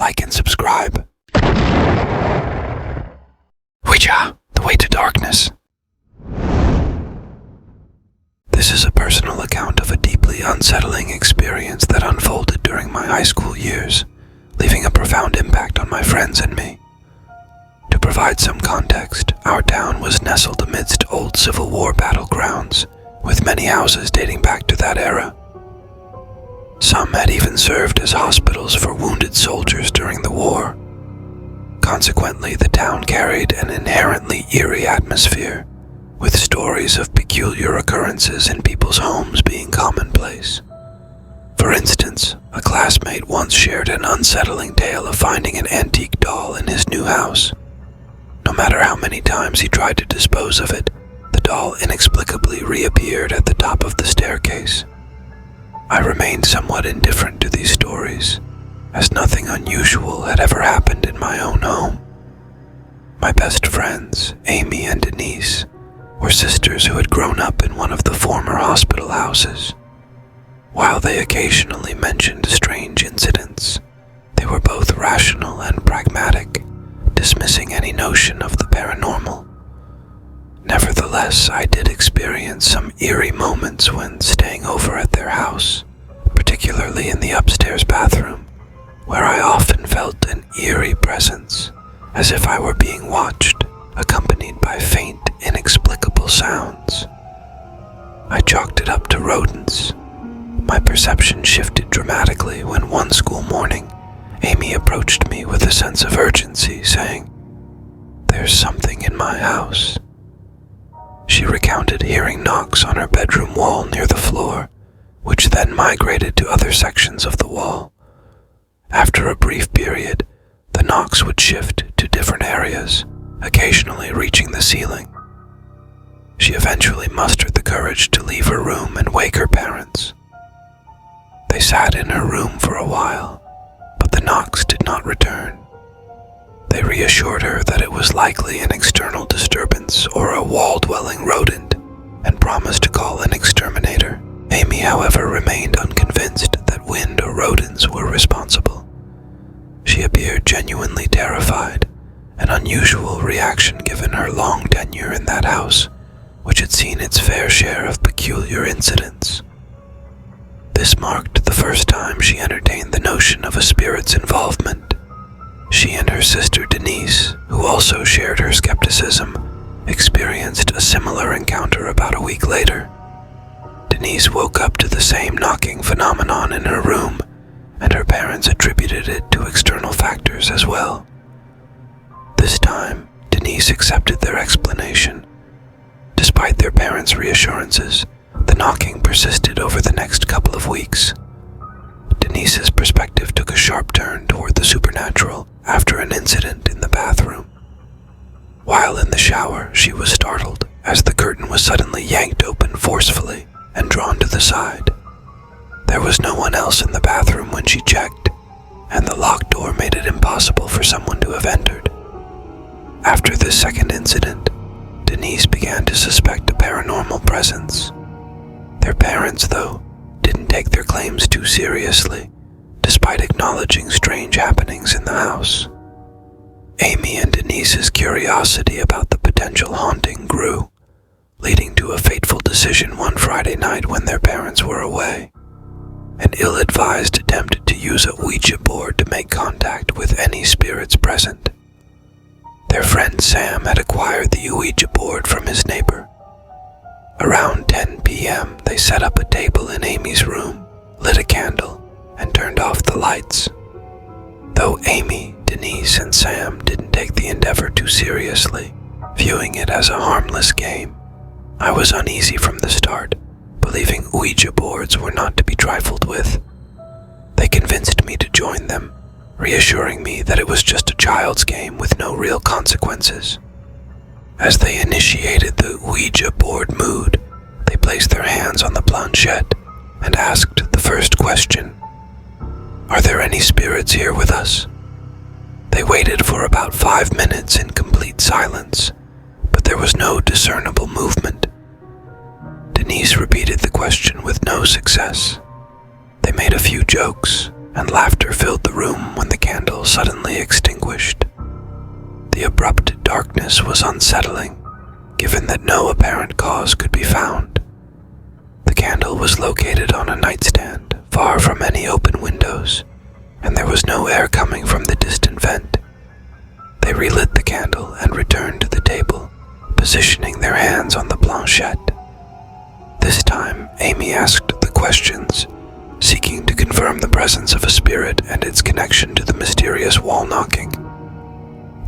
like and subscribe. Ouija, the way to darkness. This is a personal account of a deeply unsettling experience that unfolded during my high school years, leaving a profound impact on my friends and me. To provide some context, our town was nestled amidst old Civil War battlegrounds, with many houses dating back to that era. Some had even served as hospitals for wounded soldiers during the war. Consequently, the town carried an inherently eerie atmosphere, with stories of peculiar occurrences in people's homes being commonplace. For instance, a classmate once shared an unsettling tale of finding an antique doll in his new house. No matter how many times he tried to dispose of it, the doll inexplicably reappeared at the top of the staircase. I remained somewhat indifferent to these stories, as nothing unusual had ever happened in my own home. My best friends, Amy and Denise, were sisters who had grown up in one of the former hospital houses. While they occasionally mentioned strange incidents, they were both rational and pragmatic, dismissing any notion of the paranormal. Nevertheless, I did experience some eerie moments when staying over at their house, particularly in the upstairs bathroom, where I often felt an eerie presence, as if I were being watched, accompanied by faint, inexplicable sounds. I chalked it up to rodents. My perception shifted dramatically when one school morning, Amy approached me with a sense of urgency, saying, "There's something in my house." She recounted hearing knocks on her bedroom wall near the floor, which then migrated to other sections of the wall. After a brief period, the knocks would shift to different areas, occasionally reaching the ceiling. She eventually mustered the courage to leave her room and wake her parents. They sat in her room for a while, but the knocks did not return. They reassured her that it was likely an external disturbance or a wall-dwelling rodent, and promised to call an exterminator. Amy, however, remained unconvinced that wind or rodents were responsible. She appeared genuinely terrified, an unusual reaction given her long tenure in that house, which had seen its fair share of peculiar incidents. This marked the first time she entertained the notion of a spirit's involvement. She and her sister Denise, who also shared her skepticism, experienced a similar encounter about a week later. Denise woke up to the same knocking phenomenon in her room, and her parents attributed it to external factors as well. This time, Denise accepted their explanation. Despite their parents' reassurances, the knocking persisted over the next couple of weeks. Denise's perspective took a sharp turn toward the supernatural after an incident in the bathroom. While in the shower, she was startled as the curtain was suddenly yanked open forcefully and drawn to the side. There was no one else in the bathroom when she checked, and the locked door made it impossible for someone to have entered. After this second incident, Denise began to suspect a paranormal presence. Their parents, though, didn't take their claims too seriously, despite acknowledging strange happenings in the house. Amy and Denise's curiosity about the potential haunting grew, leading to a fateful decision one Friday night when their parents were away. An ill-advised attempt to use a Ouija board to make contact with any spirits present. Their friend Sam had acquired the Ouija board from his neighbor. Around 10 p.m., they set up a table in Amy's room, lit a candle, and turned off the lights. Though Amy, Denise, and Sam didn't take the endeavor too seriously, viewing it as a harmless game, I was uneasy from the start, believing Ouija boards were not to be trifled with. They convinced me to join them, reassuring me that it was just a child's game with no real consequences. As they initiated the Ouija board mood, they placed their hands on the planchette and asked the first question, "Are there any spirits here with us?" They waited for about 5 minutes in complete silence, but there was no discernible movement. Denise repeated the question with no success. They made a few jokes, and laughter filled the room when the candle suddenly The abrupt darkness was unsettling, given that no apparent cause could be found. The candle was located on a nightstand, far from any open windows, and there was no air coming from the distant vent. They relit the candle and returned to the table, positioning their hands on the planchette. This time, Amy asked the questions, seeking to confirm the presence of a spirit and its connection to the mysterious wall knocking.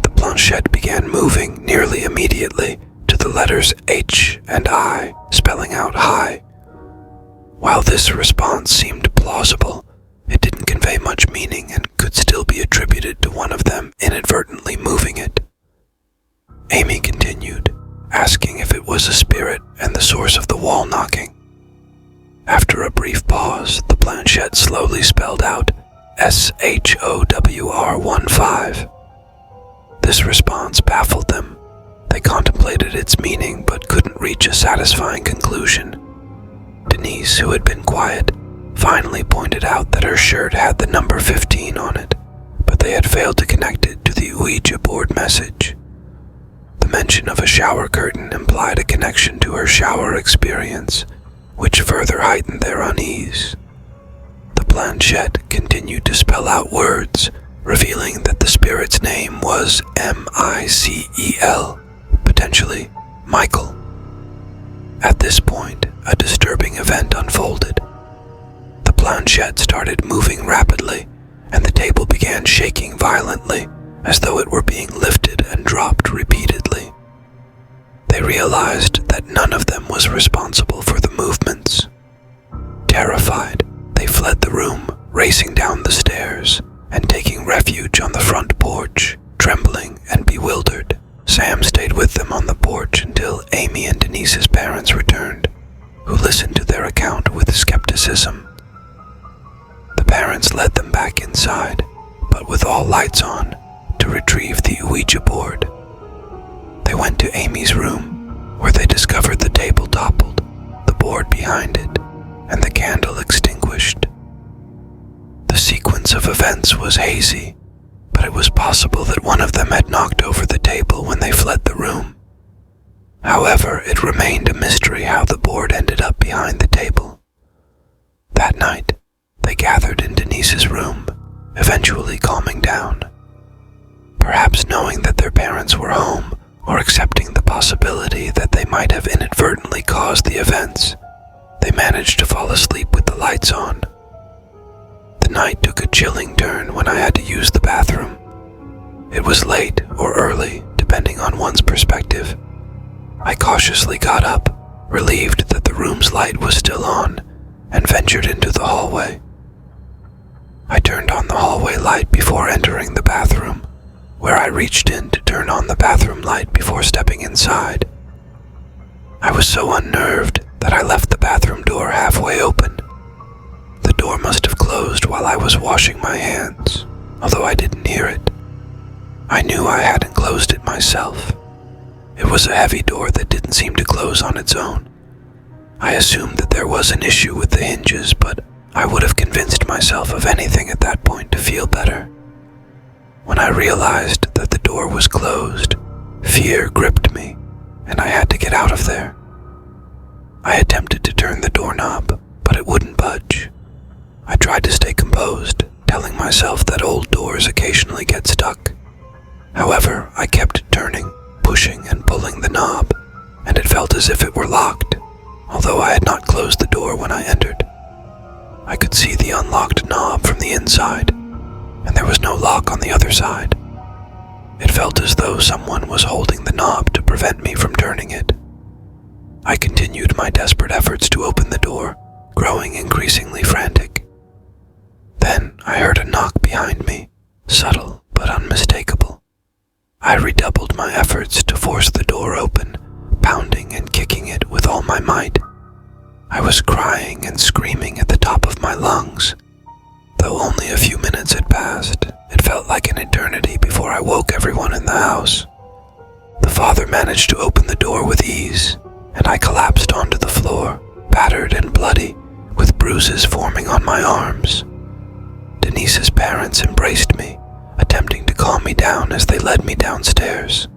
The planchette began moving nearly immediately to the letters H and I, spelling out high. While this response seemed plausible, it didn't convey much meaning and could still be attributed to one of them inadvertently moving it. Amy continued, asking if it was a spirit and the source of the wall knocking. After a brief pause, the planchette slowly spelled out SHOWR15. This response baffled them. They contemplated its meaning but couldn't reach a satisfying conclusion. Denise, who had been quiet, finally pointed out that her shirt had the number 15 on it, but they had failed to connect it to the Ouija board message. The mention of a shower curtain implied a connection to her shower experience, which further heightened their unease. The planchette continued to spell out words, revealing that the spirit's name was Michael, potentially Michael. At this point, a disturbing event unfolded. The planchette started moving rapidly, and the table began shaking violently, as though it were being lifted and dropped repeatedly. They realized that none of them was responsible for the movements. Terrified, they fled the room, racing down the stairs, and taking refuge on the front porch, trembling and bewildered. Sam stayed with them on the porch until Amy and Denise's parents returned, who listened to their account with skepticism. The parents led them back inside, but with all lights on, to retrieve the Ouija board. They went to Amy's room, where they discovered the table toppled, the board behind it, and the candle extinguished. The sequence of events was hazy, but it was possible that one of them had knocked over the table when they fled the room. However, it remained a mystery how the board ended up behind the table. That night, they gathered in Denise's room, eventually calming down. Perhaps knowing that their parents were home, or accepting the possibility that they might have inadvertently caused the events, they managed to fall asleep with the lights on. The night took a chilling turn when I had to use the bathroom. It was late or early, depending on one's perspective. I cautiously got up, relieved that the room's light was still on, and ventured into the hallway. I turned on the hallway light before entering the bathroom, where I reached in to turn on the bathroom light before stepping inside. I was so unnerved that I left the bathroom door halfway open. The door must have closed while I was washing my hands, although I didn't hear it. I knew I hadn't closed it myself. It was a heavy door that didn't seem to close on its own. I assumed that there was an issue with the hinges, but I would have convinced myself of anything at that point to feel better. When I realized that the door was closed, fear gripped me, and I had to get out of there. I attempted to turn the doorknob, but it wouldn't budge. I tried to stay composed, telling myself that old doors occasionally get stuck. However, I kept turning, pushing and pulling the knob, and it felt as if it were locked, although I had not closed the door when I entered. I could see the unlocked knob from the inside, and there was no lock on the other side. It felt as though someone was holding the knob to prevent me from turning it. I continued my desperate efforts to open the door, growing increasingly frantic. Then I heard a knock behind me, subtle but unmistakable. I redoubled my efforts to force the door open, pounding and kicking it with all my might. I was crying and screaming at the top of my lungs. Though only a few minutes had passed, it felt like an eternity before I woke everyone in the house. The father managed to open the door with ease, and I collapsed onto the floor, battered and bloody, with bruises forming on my arms. Denise's parents embraced me, attempting to calm me me down as they led me downstairs.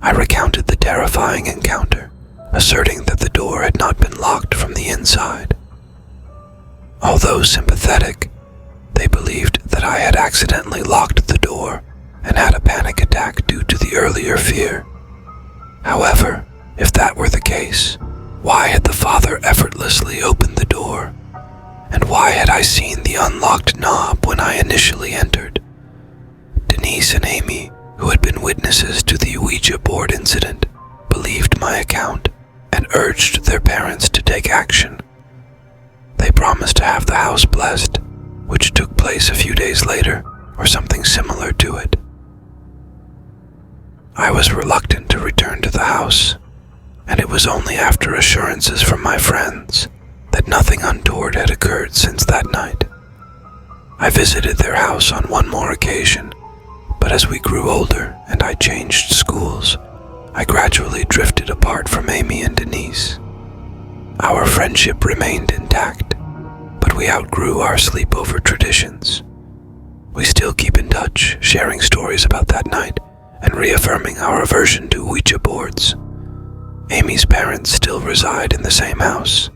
I recounted the terrifying encounter, asserting that the door had not been locked from the inside. Although sympathetic, they believed that I had accidentally locked the door and had a panic attack due to the earlier fear. However, if that were the case, why had the father effortlessly opened the door? And why had I seen the unlocked knob when I initially entered? Denise and Amy, who had been witnesses to the Ouija board incident, believed my account and urged their parents to take action. They promised to have the house blessed, which took place a few days later, or something similar to it. I was reluctant to return to the house, and it was only after assurances from my friends that nothing untoward had occurred since that night. I visited their house on one more occasion, but as we grew older and I changed schools, I gradually drifted apart from Amy and Denise. Our friendship remained intact, but we outgrew our sleepover traditions. We still keep in touch, sharing stories about that night and reaffirming our aversion to Ouija boards. Amy's parents still reside in the same house,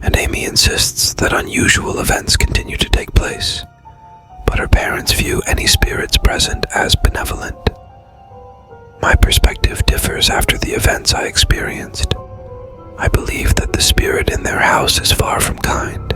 and Amy insists that unusual events continue to take place, but her parents view any spirits present as benevolent. My perspective differs after the events I experienced. I believe that the spirit in their house is far from kind,